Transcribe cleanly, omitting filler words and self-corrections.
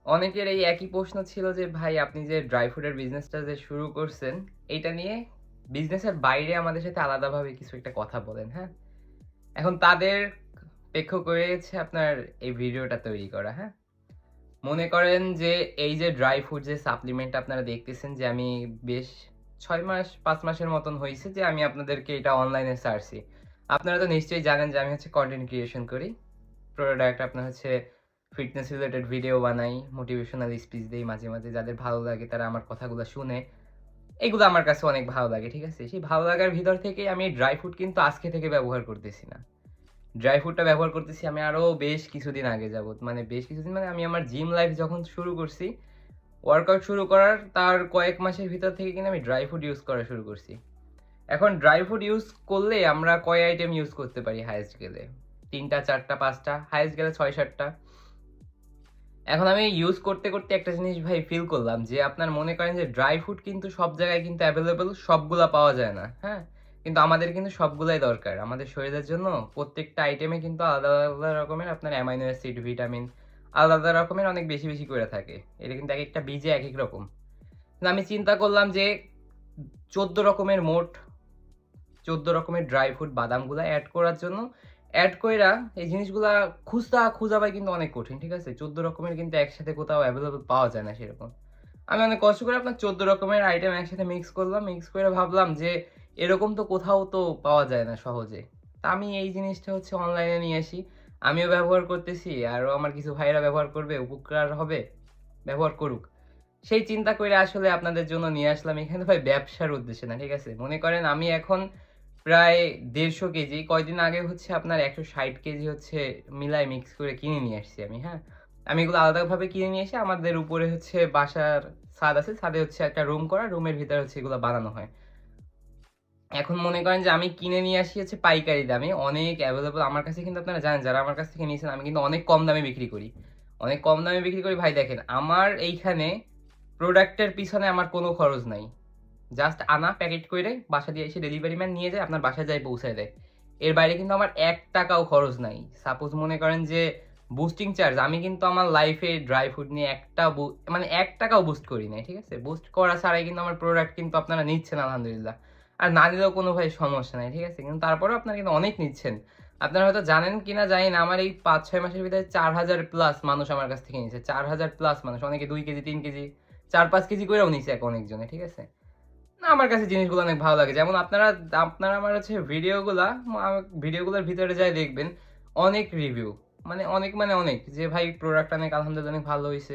অনেকের এই একই প্রশ্ন ছিল যে, ভাই আপনি যে ড্রাই ফ্রুটের বিজনেসটা যে শুরু করছেন, এইটা নিয়ে বিজনেসের বাইরে আমাদের সাথে আলাদাভাবে কিছু একটা কথা বলেন, হ্যাঁ? এখন তাদের পেক্ষ করে হচ্ছে আপনার এই ভিডিওটা তৈরি করা, হ্যাঁ? মনে করেন যে এই যে ড্রাই ফ্রুট যে সাপ্লিমেন্ট আপনারা দেখতেছেন যে আমি বেশ ৬ মাস ৫ মাসের মতন হইছে যে আমি আপনাদেরকে এটা অনলাইনে ছাড়ছি। আপনারা তো নিশ্চয়ই জানেন যে আমি হচ্ছে কনটেন্ট ক্রিয়েশন করি। প্রোডাক্ট আপনার হচ্ছে ফিটনেস রিলেটেড ভিডিও বানাই, মোটিভেশনাল স্পিচ দেই মাঝে, মাঝে। যাদের ভালো লাগে তারা আমার কথাগুলো শুনে। এগুলো আমার কাছে অনেক ভালো লাগে, ঠিক আছে? সেই ভালো লাগার ভিতর থেকেই আমি ড্রাই ফ্রুট কিন্তু আজকে থেকে ব্যবহার করতেছি না। ড্রাই ফ্রুটটা ব্যবহার করতেছি আমি আরো বেশ কিছুদিন আগে যাবত। মানে বেশ কিছুদিন মানে আমি আমার জিম লাইফ যখন শুরু করছি, ওয়ার্কআউট শুরু করার তার কয়েক মাসের ভিতর থেকে কিন্তু আমি ড্রাই ফ্রুট ইউজ করা শুরু করছি। এখন ড্রাই ফ্রুট ইউজ করলে আমরা কয় আইটেম ইউজ করতে পারি হাইয়েস্ট গেলে? ৩ টা, ৪ টা, ৫ টা, হাইয়েস্ট গেলে ৬-৭ টা। এখন আমি ইউজ করতে, করতে একটা জিনিস ভাই ফিল করলাম যে আপনার মনে করেন যে ড্রাই ফ্রুট কিন্তু সব জায়গায় কিন্তু এভেইলেবল সবগুলা পাওয়া যায় না, হ্যাঁ? কিন্তু আমাদের কিন্তু সবগুলাই দরকার। আমাদের শরীরের জন্য প্রত্যেকটা আইটেমে কিন্তু আলাদা, আলাদা রকমের আপনার অ্যামাইনো অ্যাসিড, ভিটামিন আলাদা রকমের অনেক বেশি, বেশি করে থাকে। এটা কিন্তু একেকটা বীজে একেক রকম। না আমি চিন্তা করলাম যে ১৪ রকমের মোট ১৪ রকমের ড্রাই ফ্রুট বাদামগুলা এড করার জন্য এড কইরা এই জিনিসগুলা খুঁজা পাই কিন্তু অনেক কঠিন, ঠিক আছে? ১৪ রকমের কিন্তু একসাথে কোথাও এভেইলেবল পাওয়া যায় না সেরকম। আমি অনেক কষ্ট করে আপনার ১৪ রকমের আইটেম একসাথে মিক্স করলাম। মিক্স করে ভাবলাম যে এরকম তো কোথাও তো পাওয়া যায় না সহজে। তা আমি এই জিনিসটা হচ্ছে অনলাইনে নিয়ে আসি। আমিও ব্যবহার করতেছি, আরো আমার কিছু ভাইয়েরা ব্যবহার করবে, উপকার হবে, ব্যবহার করুক। সেই চিন্তা কইরা আসলে আপনাদের জন্য নিয়ে আসলাম এখানে ভাই ব্যবসার উদ্দেশ্যে না, ঠিক আছে? মনে করেন আমি এখন প্রায় ১৫০ কেজি কয়দিন আগে হচ্ছে আপনার ১৬০ কেজি হচ্ছে মিলায় মিক্স করে কিনে নিয়ে আসছি আমি, হ্যাঁ? আমি এগুলো আলাদাভাবে কিনে নিয়ে এসে আমাদের উপরে হচ্ছে বাসার ছাদ আছে। ছাদে হচ্ছে একটা রুম করা। রুমের ভিতরে হচ্ছে এগুলো বানানো হয়। এখন মনে করেন যে আমি কিনে নিয়ে আসি হচ্ছে পাইকারি দামে। অনেক এভেইলেবল আমার কাছে কিন্তু আপনারা জানেন যারা আমার কাছ থেকে নিয়েছেন আমি কিন্তু অনেক কম দামে বিক্রি করি। অনেক কম দামে বিক্রি করি ভাই দেখেন আমার এইখানে প্রোডাক্টের পিছনে আমার কোনো খরচ নাই। জাস্ট আনা প্যাকেট কইরে বাসা দিয়ে এসে ডেলিভারি ম্যান নিয়ে যায় আপনার বাসায় যাই পৌঁছায় দেয়। এর বাইরে কিন্তু আমার ৳১ খরচ নাই। সাপোজ মনে করেন যে বুস্টিং চার্জ আমি কিন্তু আমার লাইফে ড্রাই ফ্রুট নিয়ে একটা মানে ৳১ বুস্ট করি নাই। ঠিক আছে? বুস্ট করা ছাড়াই কিন্তু আমার প্রোডাক্ট কিন্তু আপনারা নিচ্ছেন আলহামদুলিল্লাহ। আর না নিলেও কোনো ভাই সমস্যা নাই। ঠিক আছে? কিন্তু তারপরেও আপনারা কিন্তু অনেক নিচ্ছেন। আপনারা হয়তো জানেন কিনা জানি না আমার এই ৫-৬ মাসের ভিতরে ৪,০০০ প্লাস মানুষ আমার কাছ থেকে নিছে। ৪,০০০ প্লাস মানুষ। অনেকে ২ কেজি, ৩ কেজি, ৪-৫ কেজি কইরাও নিছে অনেকজনে। ঠিক আছে? না আমার কাছে জিনিসগুলো অনেক ভালো লাগে। যেমন আপনারা আপনারা আমার হচ্ছে ভিডিওগুলোর ভিতরে যাই দেখবেন অনেক রিভিউ। মানে অনেক যে ভাই প্রোডাক্ট অনেক আলহামদুলিল্লাহ অনেক ভালো হইছে।